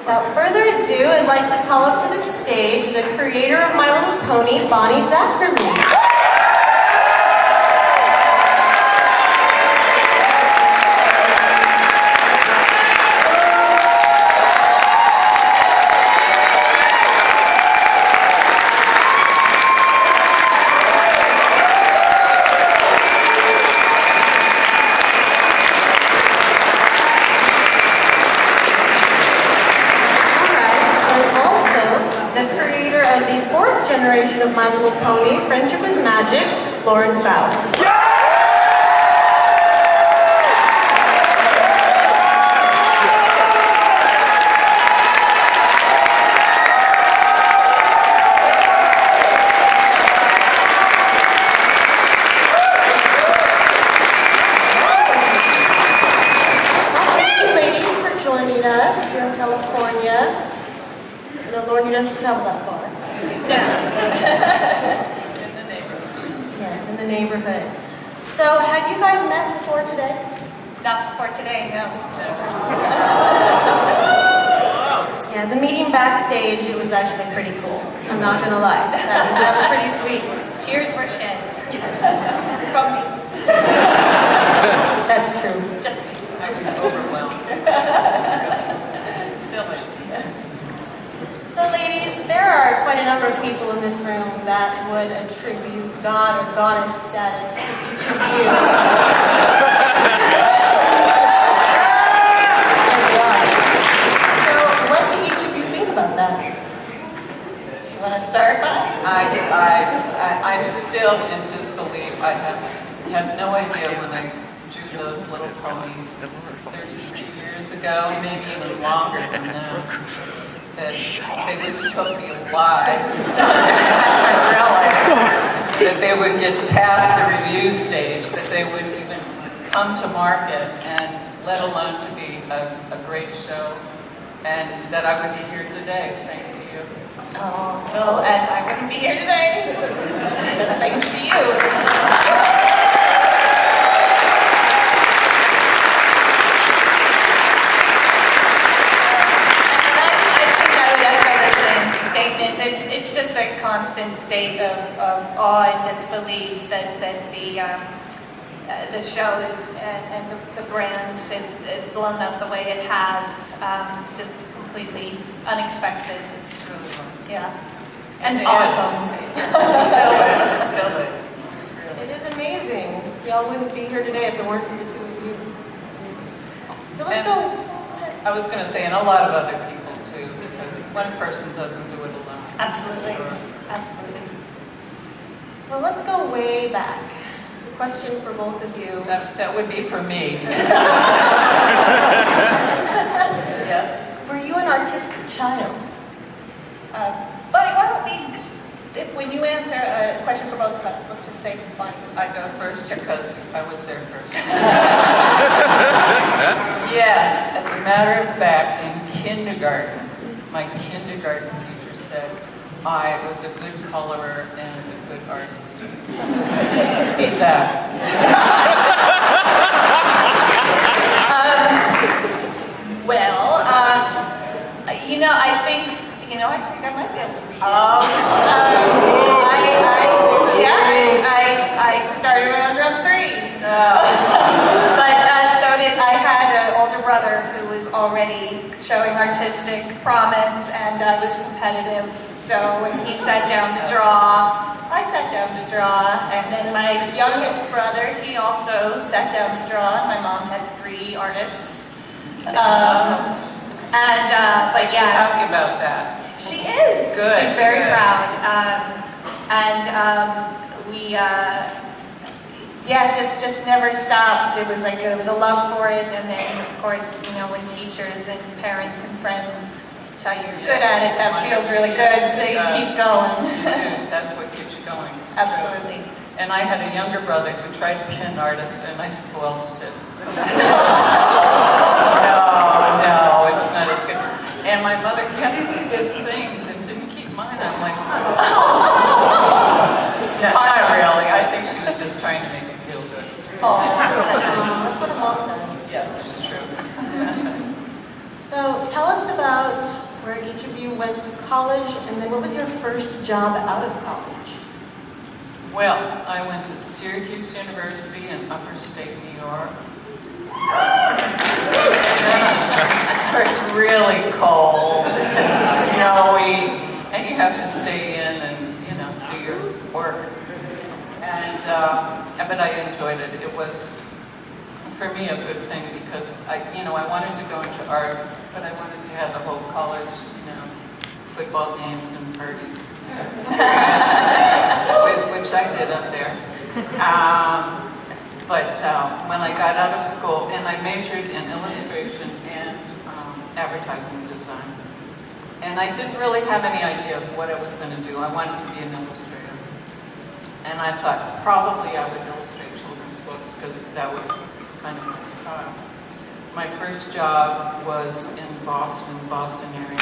Without further ado, I'd like to call up to the stage the creator of My Little Pony, Bonnie Zacherle. Generation of My Little Pony, Friendship is Magic, Faust. Yeah! Thank you, ladies, for joining us here in California. You know, Lord, you don't have to travel that far. In the neighborhood. Yes, in the neighborhood. So, have you guys met before today? Not before today, no. Yeah, the meeting backstage, it was actually pretty cool. I'm not gonna lie. That was pretty sweet. Tears were shed. From me. That's true. Just me. I was overwhelmed. Still is. So ladies, there are quite a number of people in this room that would attribute god or goddess status to each of you. So what do each of you think about that? Do you want to start by? I'm still in disbelief. I have no idea when I drew those little ponies 33 years ago, maybe even longer than that. That they would still be alive. I realized that they would get past the review stage, that they would even come to market, and let alone to be a great show, and that I would be here today, thanks to you. Oh, no, and I wouldn't be here today. Thanks to you. It's just a constant state of awe and disbelief that the show is and the brand is blown up the way it has, just completely unexpected. Yeah, and awesome. Still is. It is amazing. Y'all wouldn't be here today if it weren't for the two of you. So let's go. I was going to say, and a lot of other people too, because one person doesn't do it alone. Absolutely. Absolutely. Well, let's go way back. The question for both of you. That would be for me. Yes. Were you an artistic child? Buddy, why don't we, when you answer a question for both of us, let's just say Bonnie. I go first because I was there first. Yes, as a matter of fact, in kindergarten, my kindergarten teacher said I was a good colorer and a good artist. Beat that. I think I might be able to read it. I started when I was around 3. But I had an older brother who was already showing artistic promise, and I was competitive. So when he sat down to draw, I sat down to draw. And then my youngest brother, he also sat down to draw. My mom had 3 artists. But yeah. She's happy about that. She is. Good. She's very good. proud. We just never stopped. It was a love for it, and then of course, when teachers and parents and friends tell you you're good at it, that feels really good, so you keep going. You do. That's what keeps you going. Absolutely. And I had a younger brother who tried to be an artist, and I squelched it. No, it's not as good. And my mother kept his things and didn't keep mine. I'm like, not really. I think she was just trying to make it feel good. Oh, that's what a mom does. Yes, it's true. So tell us about where each of you went to college, and then what was your first job out of college? Well, I went to Syracuse University in upper state New York. Where it's really cold and snowy, and you have to stay in and, you know, do your work. And, but I enjoyed it. It was, for me, a good thing because I wanted to go into art, but I wanted to have the whole college, football games and parties, which I did up there. But when I got out of school, and I majored in illustration and advertising design, and I didn't really have any idea of what I was going to do. I wanted to be an illustrator, and I thought probably I would illustrate children's books because that was kind of my style. My first job was in Boston area.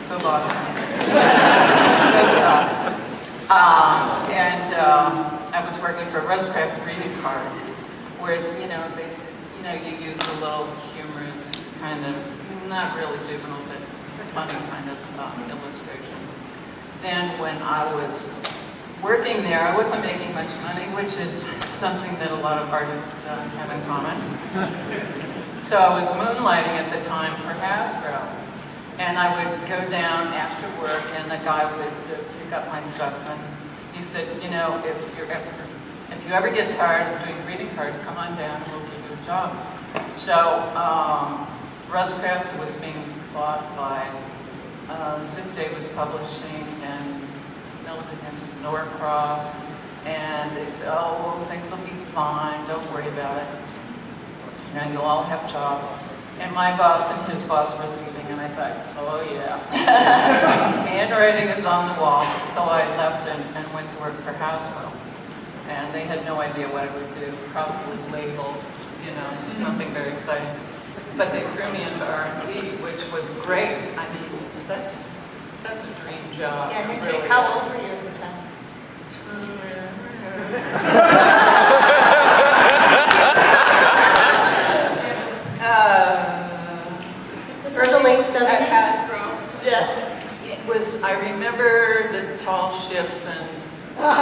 Go Boston. Go Sox. I was working for Ruscraft greeting cards, where you use a little humorous kind of, not really juvenile, but funny kind of illustration. Then when I was working there, I wasn't making much money, which is something that a lot of artists have in common. So I was moonlighting at the time for Hasbro. And I would go down after work, and the guy would pick up my stuff, and he said, if you ever get tired of doing greeting cards, come on down, and we'll give you a job. So Ruscraft was being bought by Zip Day was publishing, and Milligan's Norcross, and they said, oh, things will be fine, don't worry about it. You'll all have jobs. And my boss and his boss were leaving, and I thought, oh yeah. Handwriting is on the wall, so I left and went to work for Hasbro. And they had no idea what I would do, probably labels, something very exciting. But they threw me into R&D, which was great. I mean, that's a dream job. Yeah, really how is. old were you at the time? Were the late 70s? Yeah. It was, I remember the tall ships and... not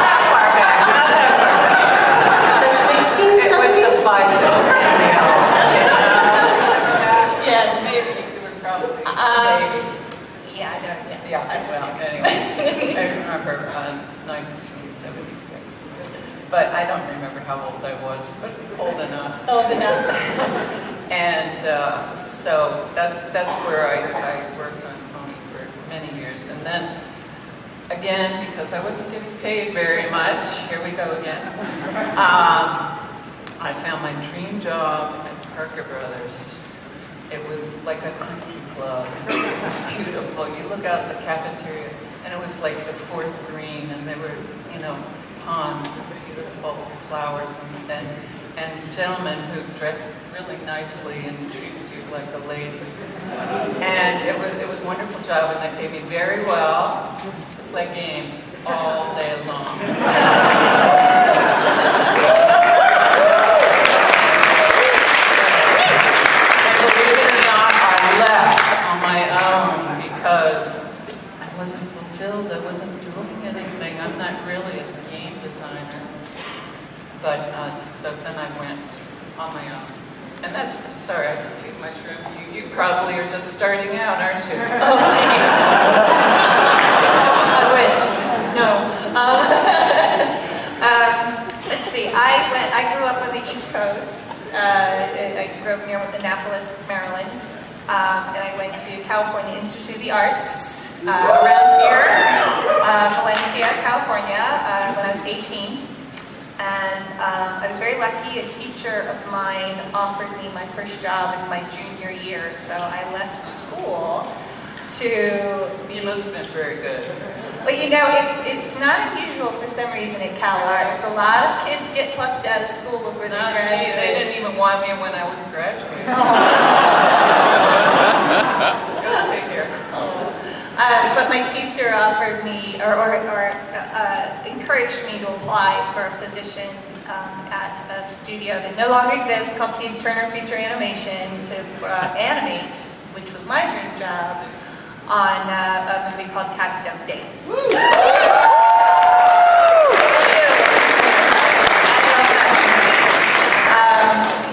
that far back. The 1670s? It was the biceps. Yes. Maybe you were probably... maybe. Yeah, Yeah, well, anyway. I remember 1976. But I don't remember how old I was, but old enough. Old enough. And so that's where I worked on Pony for many years. And then, again, because I wasn't getting paid very much, here we go again, I found my dream job at Parker Brothers. It was like a country club. It was beautiful. You look out the cafeteria, and it was like the fourth green, and there were, ponds and beautiful flowers, and gentlemen who dressed really nicely and treated you like a lady. And it was a wonderful job, and they paid me very well to play games all day long. And believe it or not, I left on my own because I wasn't fulfilled. I wasn't doing anything. I'm not really a game designer. But so then I went on my own. And that's, sorry, I didn't take much room. You probably are just starting out, aren't you? Oh, jeez. I wish. No. Let's see. I grew up on the East Coast. I grew up near Annapolis, Maryland. And I went to California Institute of the Arts around here, Valencia, California, when I was 18. And I was very lucky. A teacher of mine offered me my first job in my junior year, so I left school to be... You must have been very good. But it's not unusual for some reason at Cal Arts. A lot of kids get plucked out of school before they graduate. They didn't even want me when I was graduating. Go take care. But my teacher offered me, or encouraged me to apply for a position at a studio that no longer exists called T. Turner Feature Animation to animate, which was my dream job, on a movie called Cats Don't Dance.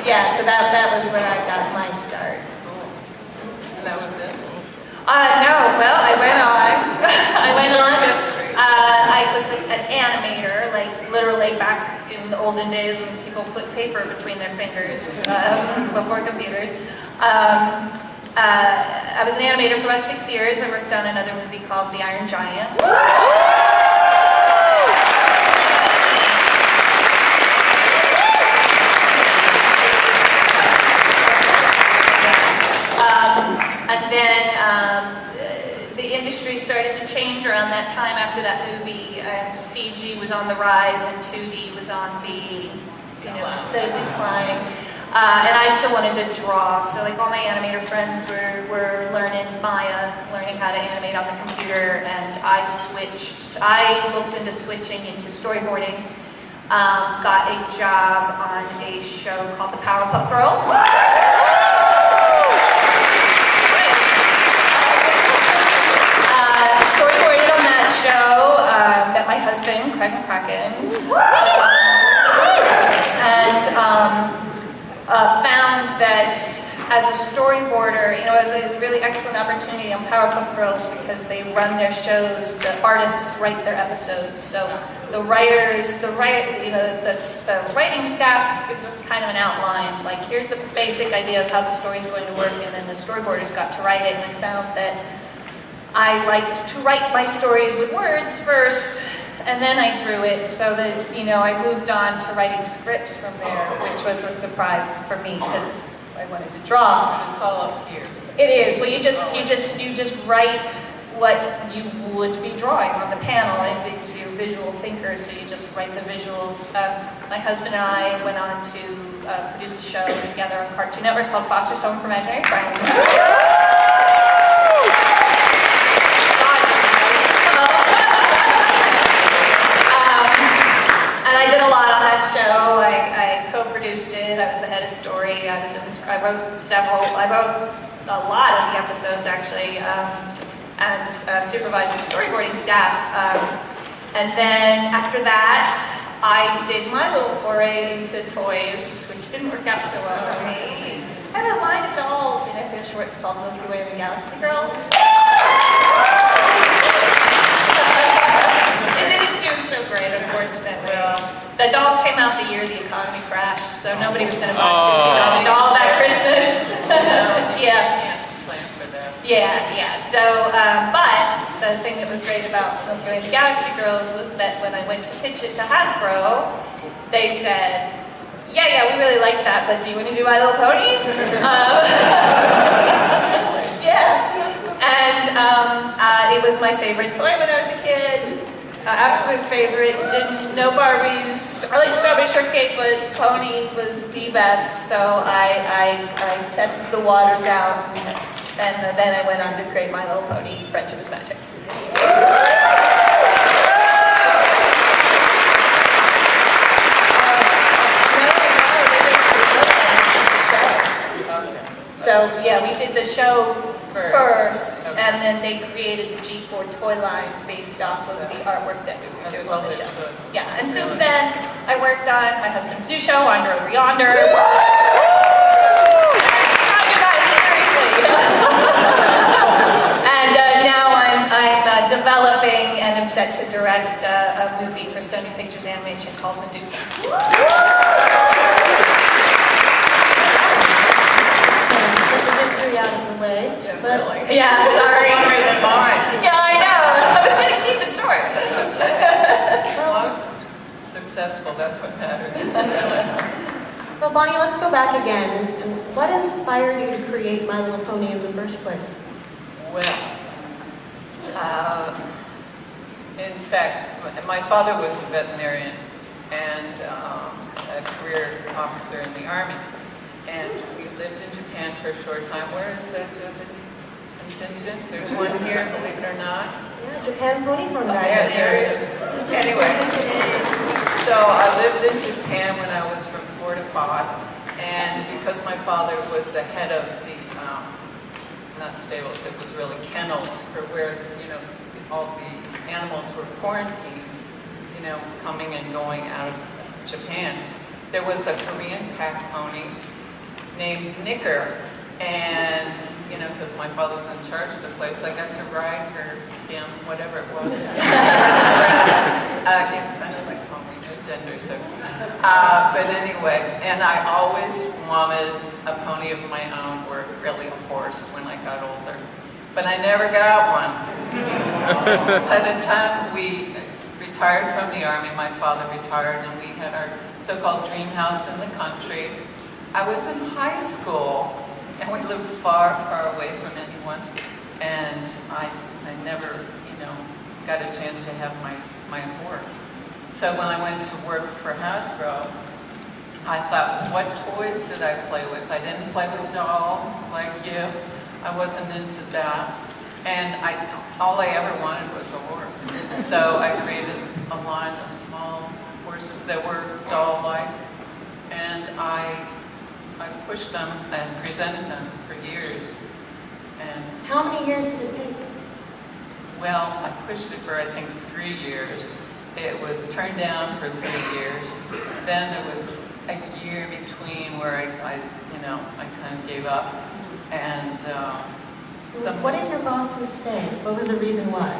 Yeah, so that was where I got my start. And that was it? No, well, I went on. I went on. History. I was an animator, like literally back in the olden days when people put paper between their fingers before computers. I was an animator for about 6 years. I worked on another movie called The Iron Giant. And then the industry started to change around that time after that movie. CG was on the rise and 2D was on the decline. And I still wanted to draw, so like all my animator friends were learning Maya, learning how to animate on the computer, and I looked into switching into storyboarding. Got a job on a show called The Powerpuff Girls. Storyboarded on that show, met my husband, Craig McCracken, and found that as a storyboarder, it was a really excellent opportunity on Powerpuff Girls because they run their shows, the artists write their episodes, so the writing staff gives us kind of an outline, like here's the basic idea of how the story's going to work, and then the storyboarders got to write it, and I found that I liked to write my stories with words first, and then I drew it, so that, I moved on to writing scripts from there, which was a surprise for me, because I wanted to draw. It's all up here. It is. Well, you just write what you would be drawing on the panel into your visual thinker, so you just write the visuals. My husband and I went on to produce a show together on Cartoon Network called Foster's Home for Imaginary Friends. And I did a lot on that show. I co-produced it. I was the head of story. I wrote a lot of the episodes actually, and supervised the storyboarding staff. And then after that, I did my little foray into toys, which didn't work out so well for me. I had a line of dolls in F.A. Schwartz called Milky Way and the Galaxy Girls. It didn't do so great, unfortunately. The dolls came out the year the economy crashed, so nobody was going to buy $50 dolls that Christmas. Yeah. Can't plan for that. Yeah. So, but the thing that was great about Milky Way and the Galaxy Girls was that when I went to pitch it to Hasbro, they said, yeah, we really like that, but do you want to do My Little Pony? Yeah. And it was my favorite toy when I was a kid. Absolute favorite. No Barbies. I like Strawberry Shortcake, but Pony was the best. So I tested the waters out, and then I went on to create My Little Pony. Friendship is Magic. So yeah, we did the show first, Okay. and then they created the G4 toy line based off of the artwork that we were doing on the show. Yeah, and since then, I worked on my husband's new show, Wander Over Yonder. You guys, seriously. And now I'm developing and am set to direct a movie for Sony Pictures Animation called Medusa. Out of the way. Yeah, But really. Yeah, sorry. Longer than mine. Yeah, I know. I was going to keep it short. That's okay. As long as it's successful, that's what matters. Well, Bonnie, let's go back again. What inspired you to create My Little Pony in the first place? Well, in fact, my father was a veterinarian and a career officer in the Army. And we lived in Japan for a short time. Where is that Japanese contingent? There's one here, believe it or not. Yeah, Japan Pony Phone Yeah, guys. there it is. Anyway, so So I lived in Japan when I was from 4 to 5, and because my father was the head of the, not stables, it was really kennels for where, all the animals were quarantined, coming and going out of Japan. There was a Korean pack pony named Knicker, and, because my father was in charge of the place, I got to ride him, whatever it was. Kind of like pony, no gender, so. But anyway, and I always wanted a pony of my own, or really a horse when I got older. But I never got one. By the time we retired from the Army, my father retired, and we had our so-called dream house in the country. I was in high school, and we lived far, far away from anyone, and I never, got a chance to have my horse. So when I went to work for Hasbro, I thought, what toys did I play with? I didn't play with dolls like you. I wasn't into that. And all I ever wanted was a horse. So I created a line of small horses that were doll-like, and I pushed them and presented them for years. And How many years did it take? well, I pushed it for, I think, 3 years. It was turned down for 3 years. Then there was a year between where I kind of gave up. And What did your bosses say? What was the reason why?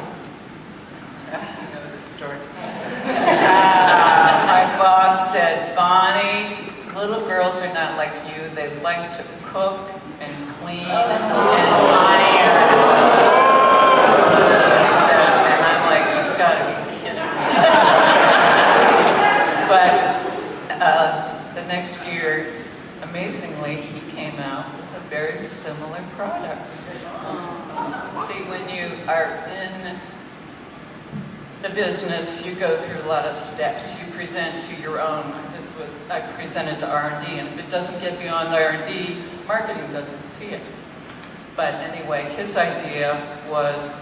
You know the story. My boss said, Bonnie, little girls are not like you. They like to cook and clean and iron. He said, and I'm like, you've got to be kidding me. But the next year, amazingly, he came out with a very similar product. See, when you are in the business, you go through a lot of steps. You present to your own. I presented to R&D, and if it doesn't get beyond R&D, marketing doesn't see it. But anyway, his idea was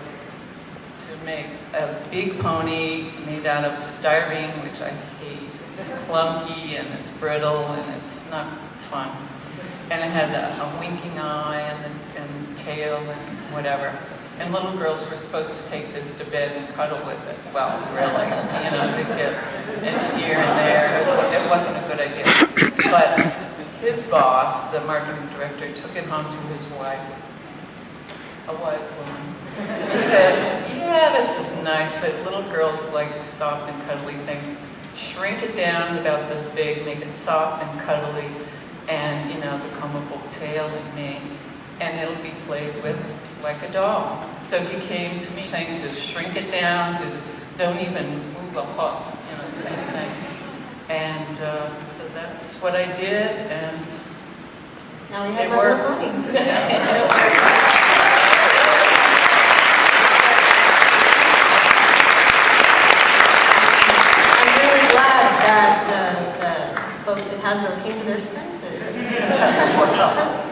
to make a big pony made out of styrene, which I hate. It's clunky and it's brittle and it's not fun. And it had a winking eye and tail and whatever. And little girls were supposed to take this to bed and cuddle with it. Well, really, they get it here and there. It wasn't a good idea. But his boss, the marketing director, took it home to his wife, a wise woman, who said, yeah, this is nice, but little girls like soft and cuddly things. Shrink it down about this big, make it soft and cuddly, and, the combable tail and mane, and it'll be played with like a doll. So he came to me saying, just shrink it down, don't even move a hook, same thing. And so that's what I did, and Now we have it my worked. little pony. I'm really glad that the folks at Hasbro came to their senses.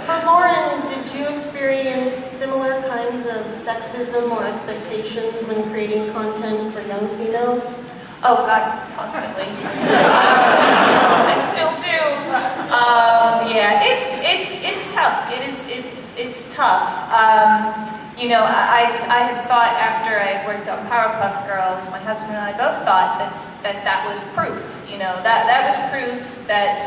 For Lauren, did you experience similar kinds of sexism or expectations when creating content for young females? Oh God, constantly. I still do. Yeah, it's tough. It's tough. I had thought after I worked on Powerpuff Girls, my husband and I both thought that was proof. That was proof that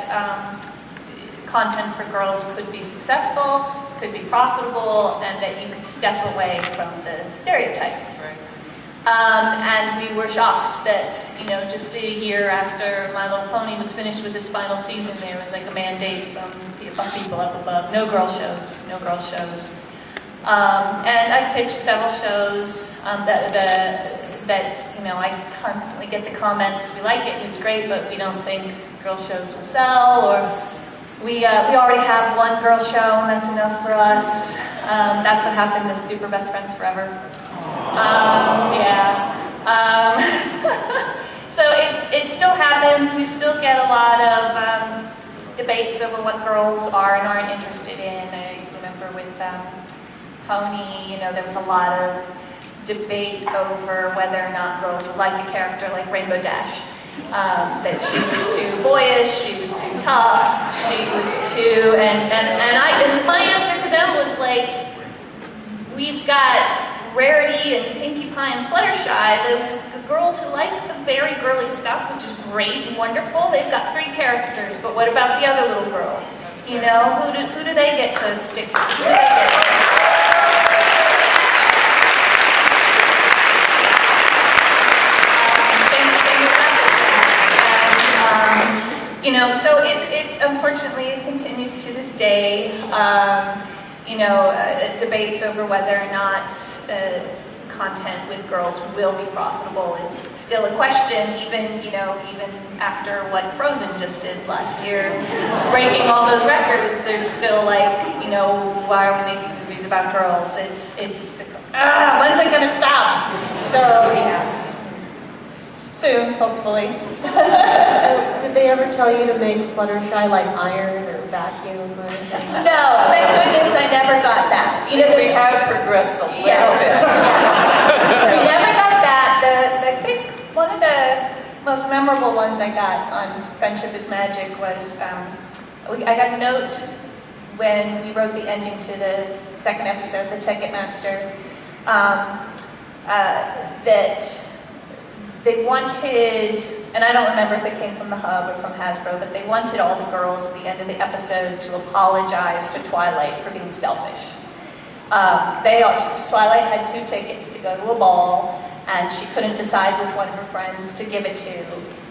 content for girls could be successful, could be profitable, and that you could step away from the stereotypes. Right. And we were shocked that, just a year after My Little Pony was finished with its final season, there was like a mandate from people up above, no girl shows. And I've pitched several shows that I constantly get the comments, we like it and it's great, but we don't think girl shows will sell, or we already have one girl show and that's enough for us. That's what happened to Super Best Friends Forever. So it still happens. We still get a lot of debates over what girls are and aren't interested in. I remember with Pony, there was a lot of debate over whether or not girls would like a character like Rainbow Dash. That she was too boyish, she was too tough, she was too, and my answer to them was like, we've got Rarity and Pinkie Pie and Fluttershy, the girls who like the very girly stuff, which is great and wonderful. They've got 3 characters, but what about the other little girls? You know, who do they get to stick with? Who do they get you know, so it unfortunately it continues to this day. Debates over whether or not content with girls will be profitable is still a question, even after what Frozen just did last year, breaking all those records. There's still like, why are we making movies about girls? It's when's it gonna stop? So yeah. Soon, hopefully. So, did they ever tell you to make Fluttershy like iron or vacuum or anything? No, thank goodness I never got that. We have progressed a little bit. Yes. We never got that. I think one of the most memorable ones I got on Friendship is Magic was, I got a note when we wrote the ending to the second episode, The Ticketmaster, that they wanted, and I don't remember if it came from the Hub or from Hasbro, but they wanted all the girls at the end of the episode to apologize to Twilight for being selfish. Twilight had 2 tickets to go to a ball, and she couldn't decide which one of her friends to give it to.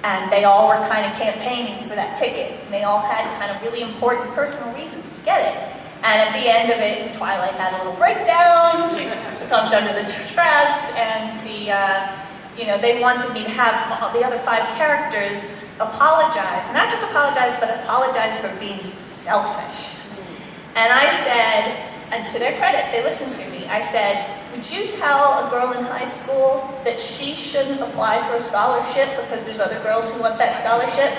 And they all were kind of campaigning for that ticket. And they all had kind of really important personal reasons to get it. And at the end of it, Twilight had a little breakdown, she succumbed under the stress, and they wanted me to have the other 5 characters apologize. Not just apologize, but apologize for being selfish. And I said, and to their credit, they listened to me. I said, would you tell a girl in high school that she shouldn't apply for a scholarship because there's other girls who want that scholarship?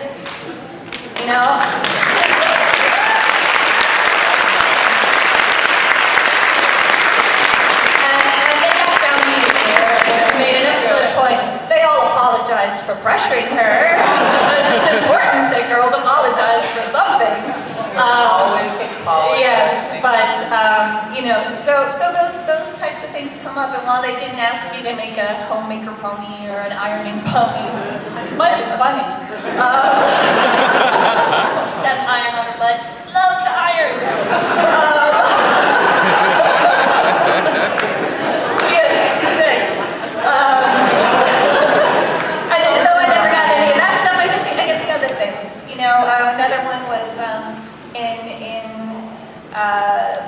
Made an excellent point. They all apologized for pressuring her. It's important that girls apologize for something. Always apologize. Yes, but so those types of things come up, and while they didn't ask you to make a homemaker pony or an ironing pony, it might be funny. Just that iron on her butt. Just loves to iron. Though I never got any of that stuff, I get the other things. Another one was in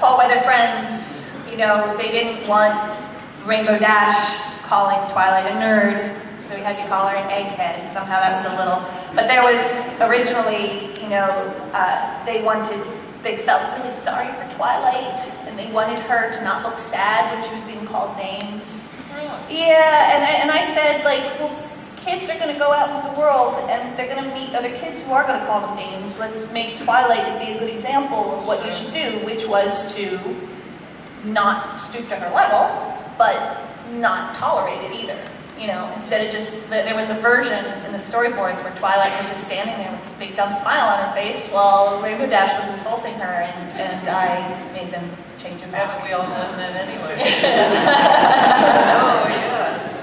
Fall Weather Friends. They didn't want Rainbow Dash calling Twilight a nerd, so we had to call her an egghead. Somehow that was a little. But there was originally, they felt really sorry for Twilight, and they wanted her to not look sad when she was being called names. Yeah, and I said, well, kids are going to go out into the world, and they're going to meet other kids who are going to call them names. Let's make Twilight be a good example of what you should do, which was to not stoop to her level, but not tolerate it either. Instead of just, there was a version in the storyboards where Twilight was just standing there with this big dumb smile on her face while Rainbow Dash was insulting her, and I made them change them back. Haven't we all done that anyway? Oh, yes.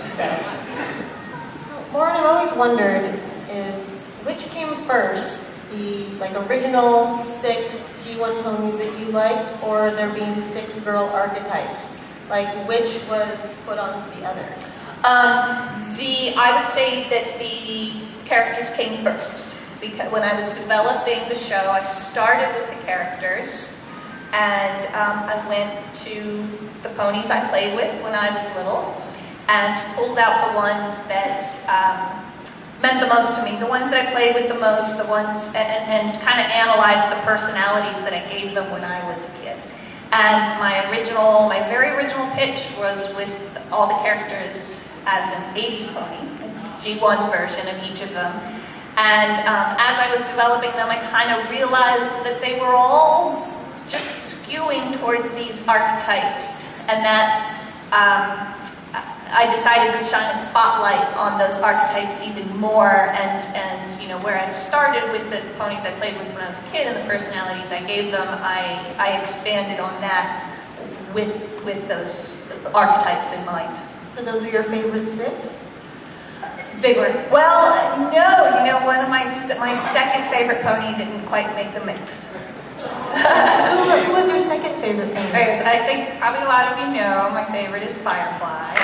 Lauren, I've always wondered is which came first, the original 6 G1 ponies that you liked, or there being 6 girl archetypes? Which was put onto the other? I would say that the characters came first, because when I was developing the show, I started with the characters, and I went to the ponies I played with when I was little, and pulled out the ones that meant the most to me, the ones that I played with the most, the ones, and kind of analyzed the personalities that I gave them when I was a kid. And my very original pitch was with all the characters as an 80s pony, a G1 version of each of them. And as I was developing them, I kind of realized that they were all just skewing towards these archetypes, and that I decided to shine a spotlight on those archetypes even more, and where I started with the ponies I played with when I was a kid and the personalities I gave them, I expanded on that with those archetypes in mind. So those are your favorite 6? They were, well, no, one of my second favorite pony didn't quite make the mix. Who was your second favorite pony? Okay, so I think probably a lot of you know my favorite is Firefly.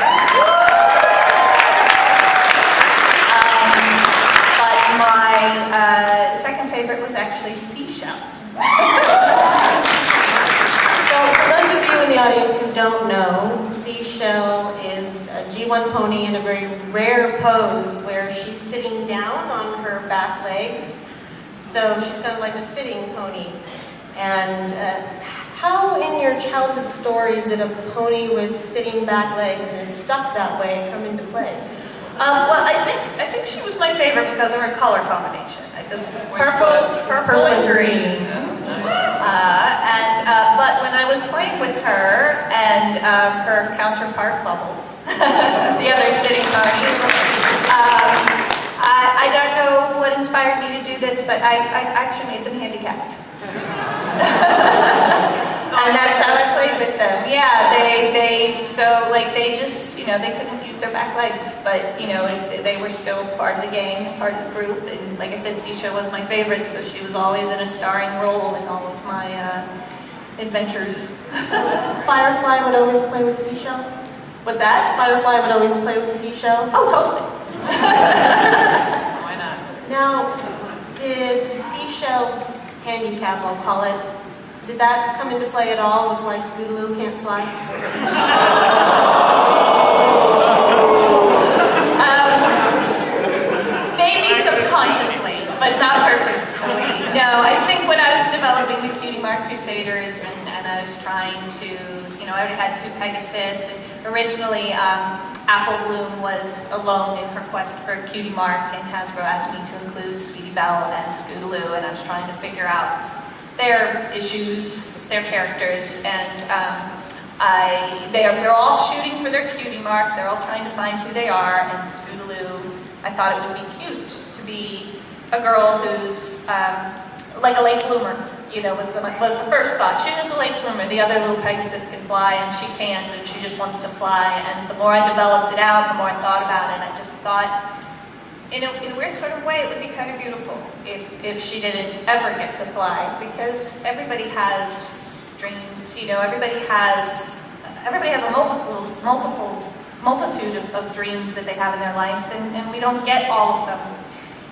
But my second favorite was actually Seashell. So for those of you in the audience who don't know, Seashell is a G1 pony in a very rare pose where she's sitting down on her back legs. So she's kind of like a sitting pony. And how in your childhood stories did a pony with sitting back legs and is stuck that way come into play? Well, I think she was my favorite because of her color combination. Purple and green. But when I was playing with her and her counterpart Bubbles, the other sitting pony, I don't know what inspired me to do this, but I actually made them handicapped. And that's how I played with them. Yeah, they just, they couldn't use their back legs, but, they were still part of the gang, part of the group. And like I said, Seashell was my favorite, so she was always in a starring role in all of my adventures. Firefly would always play with Seashell? What's that? Firefly would always play with Seashell? Oh, totally. Why not? Now, did Seashell's handicap, I'll call it, did that come into play at all with why Scootaloo can't fly? Maybe subconsciously, but not purposefully. No, I think when I was developing the Cutie Mark Crusaders and I was trying to, I already had 2 Pegasus, and originally Apple Bloom was alone in her quest for Cutie Mark, and Hasbro asked me to include Sweetie Belle and Scootaloo, and I was trying to figure out their issues, their characters, and they're all shooting for their Cutie Mark, they're all trying to find who they are, and Scootaloo, I thought it would be cute to be a girl who's like a late bloomer, was the first thought. She's just a late bloomer. The other little Pegasus can fly, and she can't, and she just wants to fly. And the more I developed it out, the more I thought about it, I just thought, in a weird sort of way, it would be kind of beautiful if she didn't ever get to fly, because everybody has dreams. Everybody has a multitude of dreams that they have in their life, and we don't get all of them.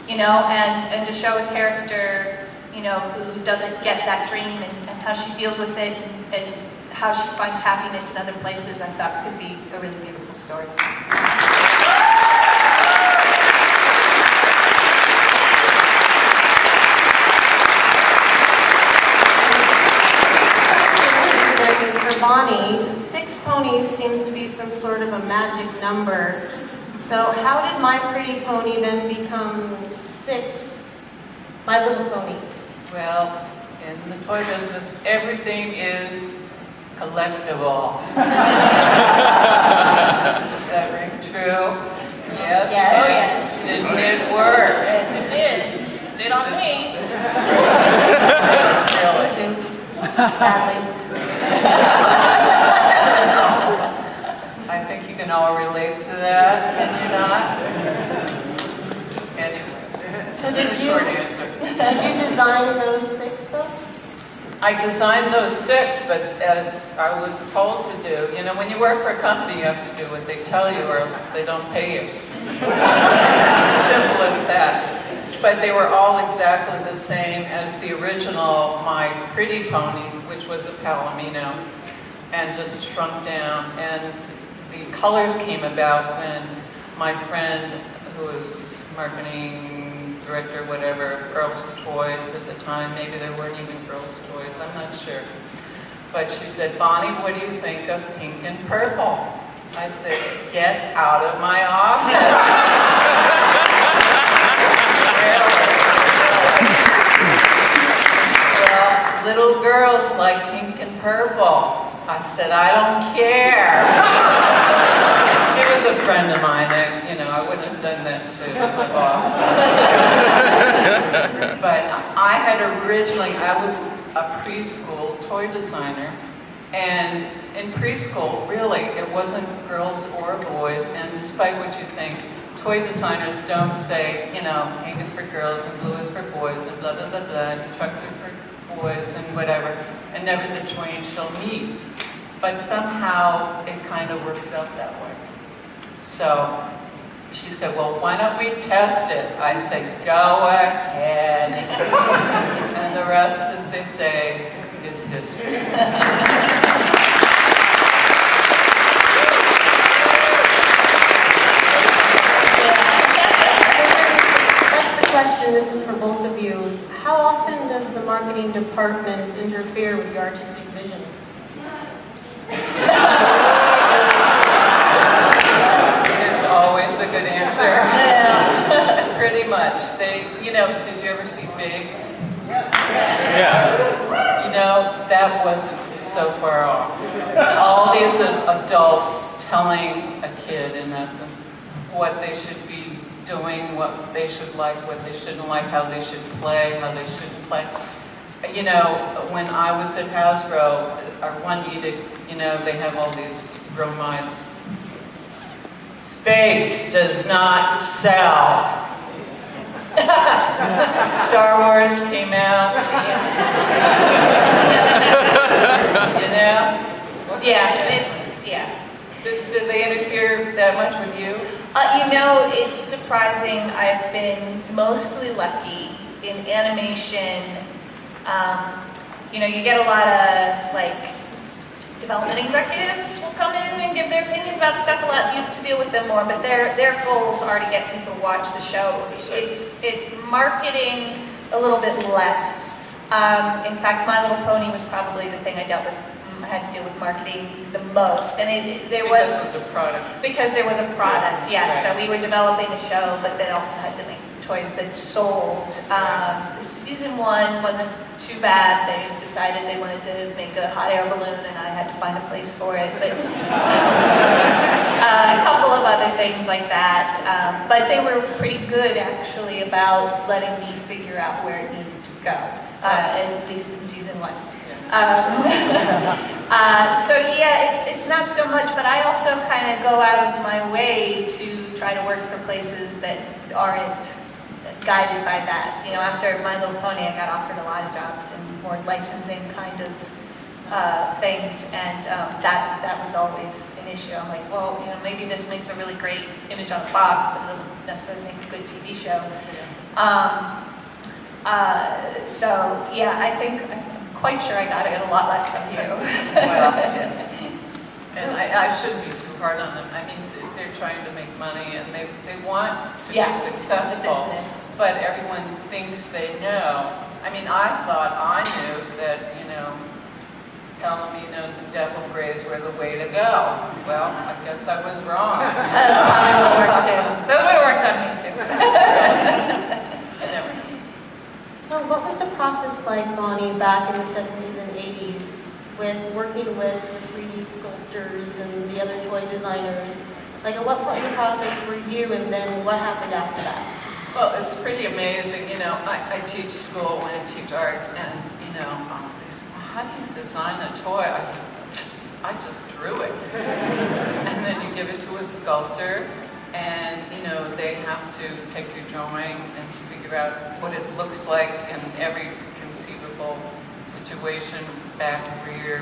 And to show a character, who doesn't get that dream and how she deals with it and how she finds happiness in other places, I thought could be a really beautiful story. For Bonnie, 6 ponies seems to be some sort of a magic number. So how did My Pretty Pony then become 6 My Little Ponies? Well, in the toy business, everything is collectible. Does that ring true? Yes? Yes. Oh, yes. Didn't it work? Yes, it did. Did on me. This is Me really. too. Badly. I think you can all relate to that, can you not? Anyway, So did short answer. Did you design those 6 though? I designed those 6, but as I was told to do, when you work for a company, you have to do what they tell you or else they don't pay you. Simple as that. But they were all exactly the same as the original My Pretty Pony, which was a Palomino, and just shrunk down. And the colors came about when my friend, who was marketing director, whatever, Girls' Toys at the time, maybe there weren't even Girls' Toys, I'm not sure. But she said, Bonnie, what do you think of pink and purple? I said, get out of my office. Well, little girls like pink and purple. I said, I don't care. friend of mine, and, you know, I wouldn't have done that to my boss. But I had originally, I was a preschool toy designer, and in preschool, really, it wasn't girls or boys, and despite what you think, toy designers don't say, you know, pink is for girls and blue is for boys and blah, blah, blah, blah, and trucks are for boys and whatever, and never the twain shall meet. But somehow it kind of works out that way. So she said, well, why don't we test it? I said, go ahead. And the rest, as they say, is history. Question, this is for both of you. How often does the marketing department interfere with your artistic vision? It's always a good answer. Yeah. Pretty much. They, you know, did you ever see Big? Yeah. You know, that wasn't so far off. All these adults telling a kid, in essence, what they should be doing, what they should like, what they shouldn't like, how they should play, how they shouldn't play. You know, when I was at Hasbro, our one edict, you know, they have all these bromides. Space does not sell. Star Wars came out. You know? Yeah, it's, yeah. Did they interfere that much with you? You know, it's surprising. I've been mostly lucky in animation. You know, you get a lot of, like, development executives will come in and give their opinions about stuff, allow you to deal with them more, but their goals are to get people to watch the show. It's marketing a little bit less. In fact, My Little Pony was probably the thing I had to deal with marketing the most, and Because of the product. Because there was a product, yes. Right. So we were developing a show, but then also had to make toys that sold. Season 1 wasn't too bad. They decided they wanted to make a hot air balloon, and I had to find a place for it. But a couple of other things like that. But they were pretty good, actually, about letting me figure out where it needed to go, at least in season 1. So yeah, it's not so much, but I also kind of go out of my way to try to work for places that aren't guided by that. You know, after My Little Pony, I got offered a lot of jobs in more licensing kind of things, and that was always an issue. I'm like, well, you know, maybe this makes a really great image on a box, but it doesn't necessarily make a good TV show. So yeah, I'm quite sure I got it a lot less than you. Well, and I shouldn't be too hard on them. I mean, they're trying to make money, and they want to be successful, but everyone thinks they know. I mean, I thought I knew that, you know, Palominos and devil rays were the way to go. Well, I guess I was wrong. That was probably what worked too. That would have worked on me too. So what was the process like, Bonnie, back in the 70s and 80s with working with the 3D sculptors and the other toy designers? Like, at what point in the process were you, and then what happened after that? Well, it's pretty amazing. You know, I teach school and I teach art, and, you know, they say, how do you design a toy? I said, I just drew it. And then you give it to a sculptor, and, you know, they have to take your drawing and figure out what it looks like in every conceivable situation, back, rear,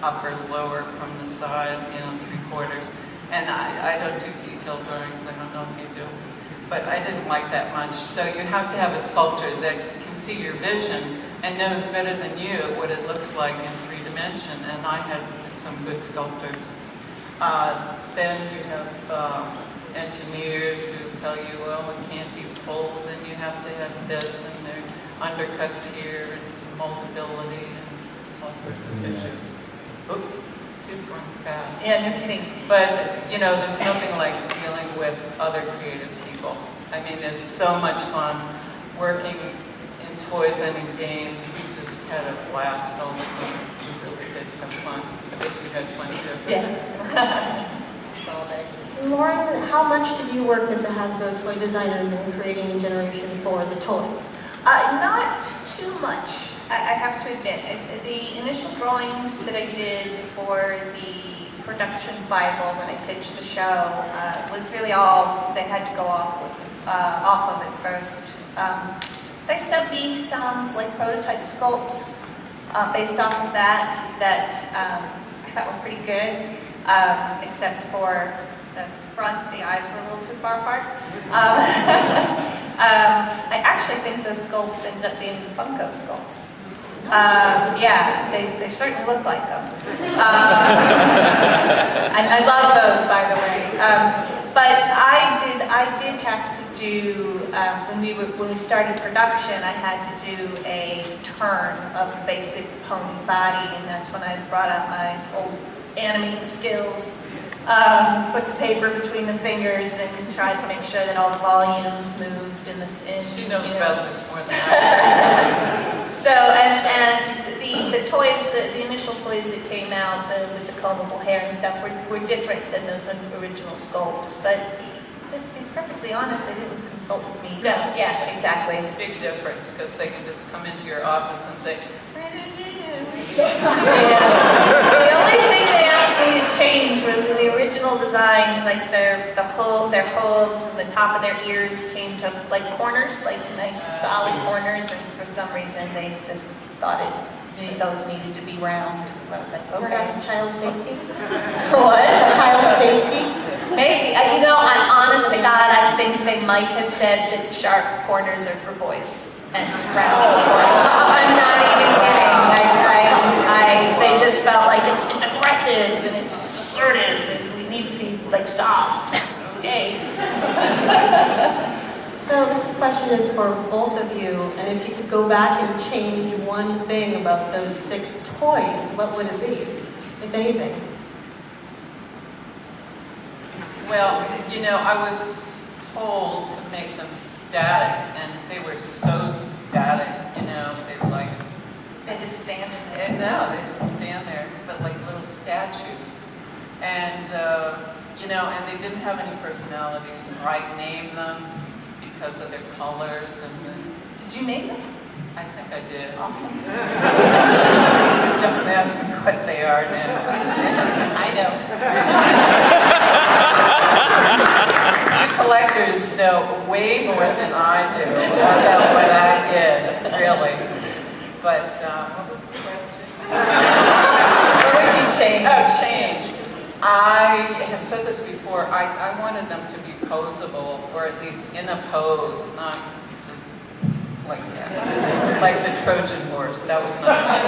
upper, lower, from the side, you know, 3/4. And I don't do detailed drawings, I don't know if you do. But I didn't like that much. So you have to have a sculptor that can see your vision and knows better than you what it looks like in 3 dimension. And I had some good sculptors. Then you have engineers who tell you, well, it can't be pulled, and you have to have this, and there are undercuts here, and moldability, and all sorts of issues. Oops, see, it's going fast. Yeah, no kidding. But, you know, there's nothing like dealing with other creative people. I mean, it's so much fun working in toys and in games. We just had a blast all the time. We really did have fun. I bet you had fun too. Yes. all day. Lauren, how much did you work with the Hasbro toy designers in creating a generation for the toys? Not too much, I have to admit. The initial drawings that I did for the production Bible when I pitched the show was really all they had to go off of at first. They sent me some like prototype sculpts based off of that I thought were pretty good, except for the front, the eyes were a little too far apart. I actually think those sculpts ended up being the Funko sculpts. Yeah, they certainly look like them. I love those, by the way. But I did have to do when we started production. I had to do a turn of the basic pony body, and that's when I brought out my old animating skills. Put the paper between the fingers and tried to make sure that all the volumes moved in this. She knows about this more than I do. So, and the toys, the initial toys that came out with the combable hair and stuff were different than those original sculpts. But to be perfectly honest, they didn't consult with me. No, yeah, exactly. Big difference, because they can just come into your office and say, The only thing they asked me to change was in the original designs, like their hooves and the top of their ears came to like corners, like nice solid corners, and for some reason they just thought those needed to be round. I was like, okay. Perhaps child safety? What? Child safety? Maybe. Honest to God, I think they might have said that sharp corners are for boys and round corners. I'm not even kidding. They just felt like it's aggressive and it's assertive and it needs to be like soft. Okay. So this question is for both of you, and if you could go back and change one thing about those 6 toys, what would it be, if anything? well, you know, I was told to make them static, and they were so static, you know, they were like, They just stand there. and no, they just stand there, but like little statues. And, you know, and they didn't have any personalities, and I named them because of their colors, and Did you name them? I think I did. Awesome. Don't ask me what they are now. I know. You collectors know way more than I do about what I did, really. But, what was the question? What would you change? Oh, change. I have said this before, I wanted them to be posable, or at least in a pose, not just like that. Like the Trojan horse, that was not my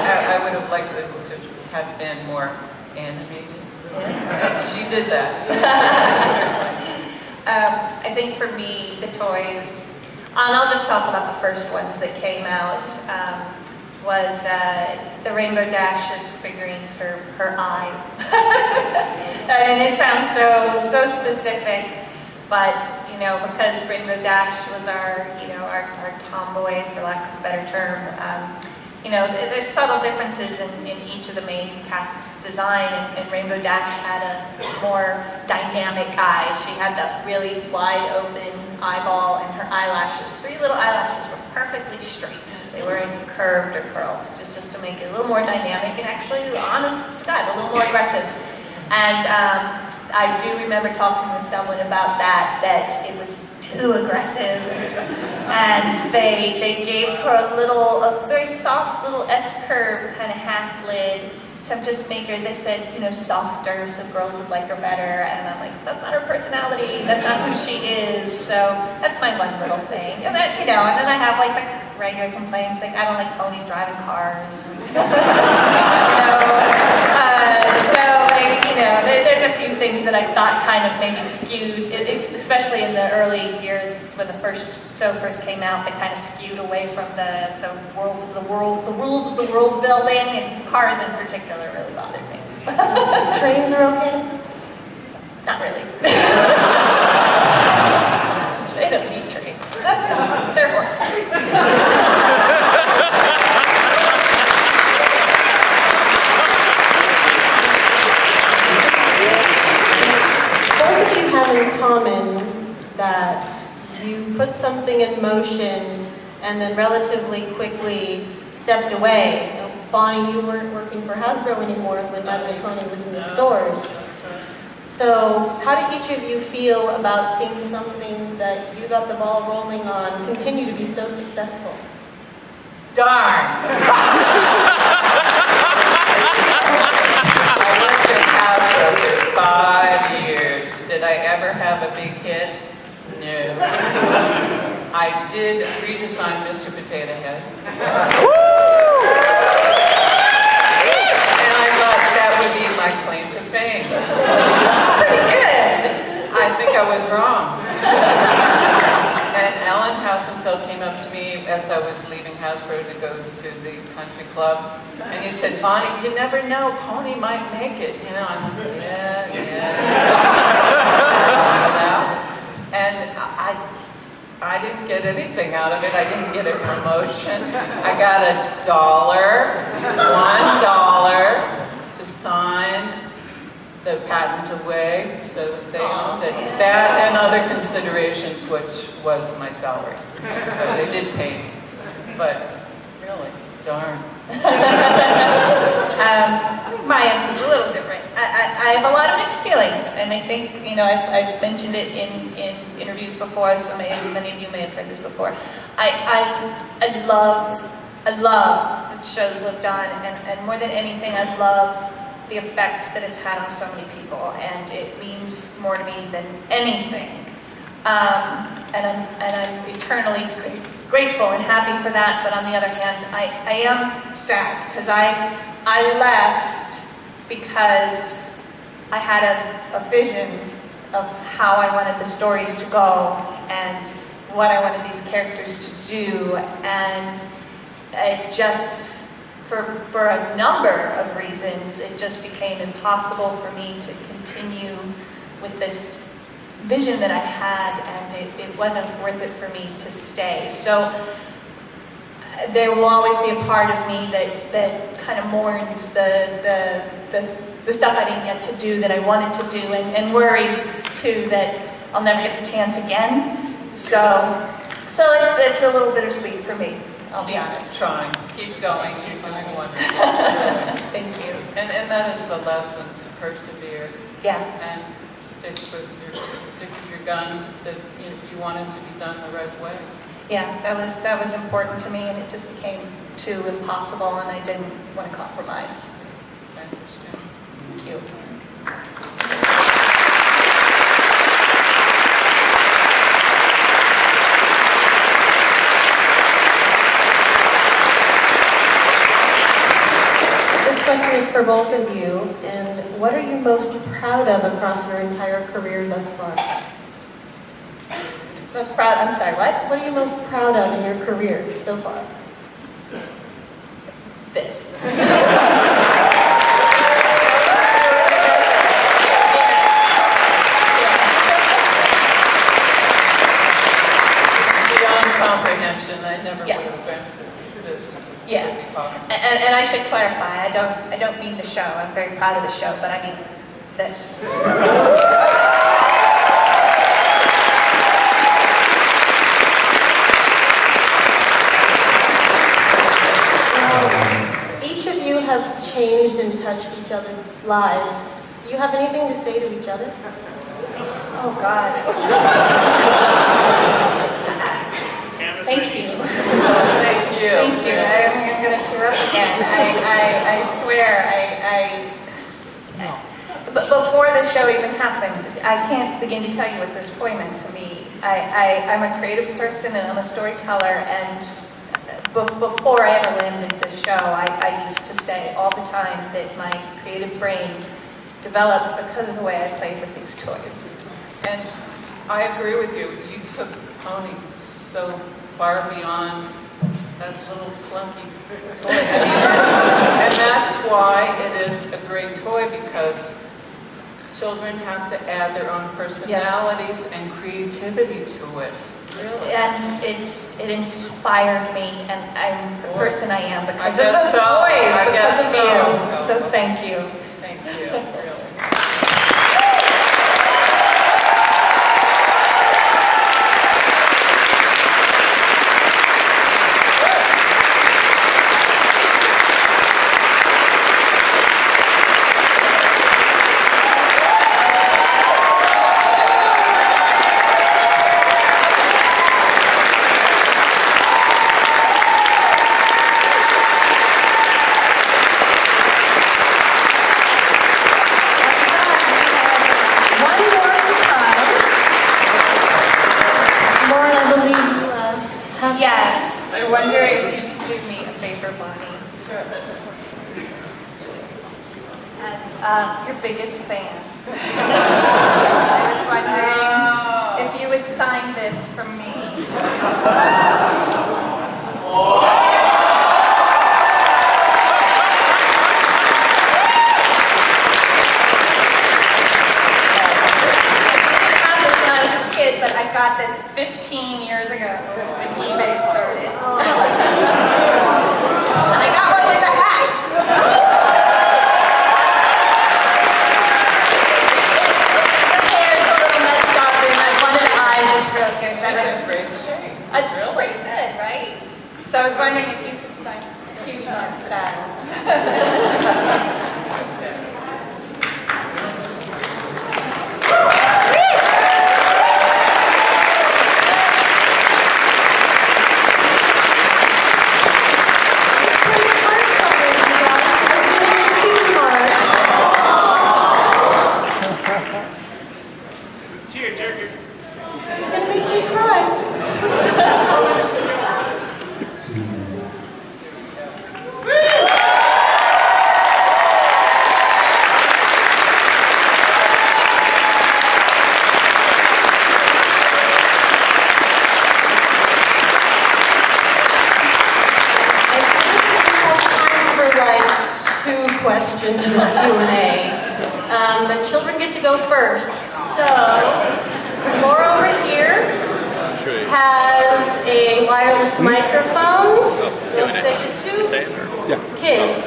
I would have liked them to have been more animated. She did that. I think for me, the toys, and I'll just talk about the first ones that came out, was the Rainbow Dash's figurines, her eye. And it sounds so specific, but, you know, because Rainbow Dash was our tomboy, for lack of a better term, you know, there's subtle differences in each of the main cast's design, and Rainbow Dash had a more dynamic eye. She had that really wide open eyeball, and her eyelashes, 3 little eyelashes, were perfectly straight. They weren't curved or curled, just to make it a little more dynamic and actually, honest to God, a little more aggressive. And I do remember talking with someone about that it was too aggressive, and they gave her a very soft little S-curve kind of half lid to just make her, they said, you know, softer so girls would like her better, and I'm like, that's not her personality, that's not who she is, so that's my one little thing. And then, you know, and then I have like regular complaints, like I don't like ponies driving cars, so like, you know, there's a few things that I thought kind of maybe skewed, especially in the early years when the show first came out, that kind of skewed away from the rules of the world building, and cars in particular really bothered me. Trains are okay? Not really. They don't need trains. They're horses. something in motion and then relatively quickly stepped away. You know, Bonnie, you weren't working for Hasbro anymore when My Little Pony was in the stores. So how do each of you feel about seeing something that you got the ball rolling on continue to be so successful? Darn! I worked at Hasbro for 5 years. Did I ever have a big hit? No. I did redesign Mr. Potato Head. And I thought that would be my claim to fame. That's pretty good. I think I was wrong. And Alan Hassenfeld came up to me as I was leaving Hasbro to go to the country club, and he said, "Bonnie, you never know, Pony might make it." You know, I'm like, yeah. And I didn't get anything out of it. I didn't get a promotion. I got $1 to sign the patent away so that they owned it. That and other considerations, which was my salary. So they did pay me. But really, darn. I think my answer is a little different. I have a lot of mixed feelings, and I think, you know, I've mentioned it in interviews before, so many of you may have heard this before. I love that shows lived on, and more than anything, I love the effect that it's had on so many people, and it means more to me than anything. And I'm eternally grateful and happy for that, but on the other hand, I am sad, because I left because I had a vision of how I wanted the stories to go, and what I wanted these characters to do, and it just, for a number of reasons, it just became impossible for me to continue with this vision that I had, and it wasn't worth it for me to stay. So there will always be a part of me that kind of mourns the stuff I didn't get to do that I wanted to do, and worries too that I'll never get the chance again. So it's a little bittersweet for me, I'll be honest. Keep trying, keep going, you're doing wonderful. Thank you. And that is the lesson, to persevere. Yeah. And stick to your guns, that you want it to be done the right way. Yeah, that was important to me, and it just became too impossible, and I didn't want to compromise. I understand. Thank you. This question is for both of you, and what are you most proud of across your entire career thus far? Most proud, I'm sorry, what? What are you most proud of in your career so far? This. Beyond comprehension, I never Yeah. would have dreamt this. Yeah. would be possible. And I should clarify, I don't mean the show. I'm very proud of the show, but I mean this. Each of you have changed and touched each other's lives. Do you have anything to say to each other? Oh God. Thank you. Thank you. Thank you. I'm going to tear up again. I swear, but before the show even happened, I can't begin to tell you what this toy meant to me. I'm a creative person and I'm a storyteller, and before I ever landed this show, I used to say all the time that my creative brain developed because of the way I played with these toys. And I agree with you. You took Pony so far beyond that little clunky toy. And that's why it is a great toy, because children have to add their own personalities and creativity to it. Really? And it inspired me, and I'm the person I am because of guess those so. toys, I because guess of you. so. So thank you. Thank you, really. Your biggest fan. I was wondering if you would sign this from me. But I got this 15 years ago when eBay started. And I got one with a hat. The hair's a little messed up and one of the eyes is broken. She's in great shape. It's pretty good, right? So I was wondering if you could sign cutie mark style. Questions in Q&A. But children get to go first. So, Laura over here has a wireless microphone. So let's take it to kids.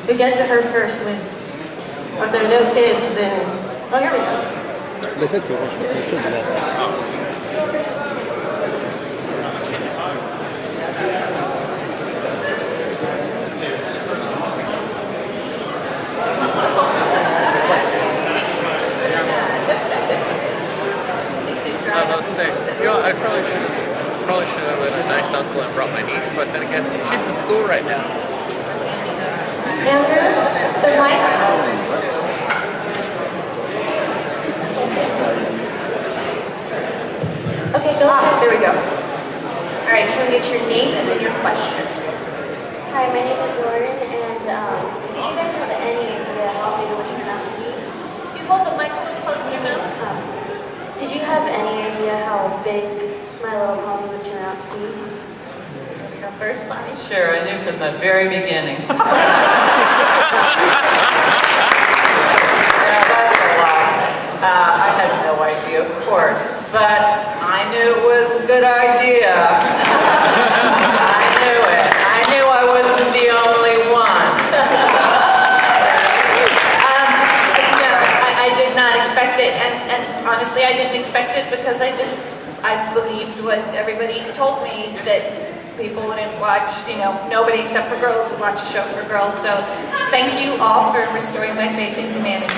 We get to her first with. If there are no kids, then. Oh, here we go. Let's say, I probably should have been a nice uncle and brought my niece, but then again, she's in school right now. Andrew, the mic. Okay, go ahead. There we go. All right, can we get your name and then your question? Hi, my name is Lauren, and do you guys have any idea how big it would turn out to be? You hold the mic a little closer to your mouth. Did you have any idea how big My Little Pony would turn out to be? Your first line. Sure, I knew from the very beginning. Yeah, that's a lot. I had no idea, of course, but I knew it was a good idea. I knew it. I knew I wasn't the only one. No, I did not expect it, and honestly, I didn't expect it because I believed what everybody told me, that people wouldn't watch, nobody except for girls would watch a show for girls. So thank you all for restoring my faith in humanity.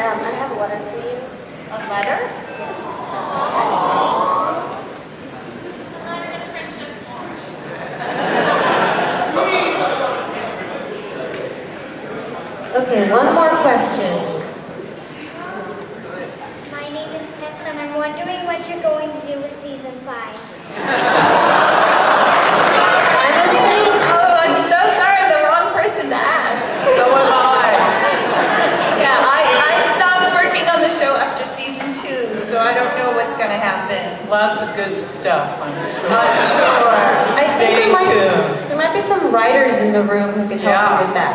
And I have a letter for you. A letter? Okay, one more question. My name is Tessa, and I'm wondering what you're going to do with season 5. I'm so sorry, the wrong person to ask. So am I. Yeah, I stopped working on the show after season 2, so I don't know what's going to happen. Lots of good stuff, I'm sure. Sure. I think Stay tuned. there might be some writers in the room who can help you with that.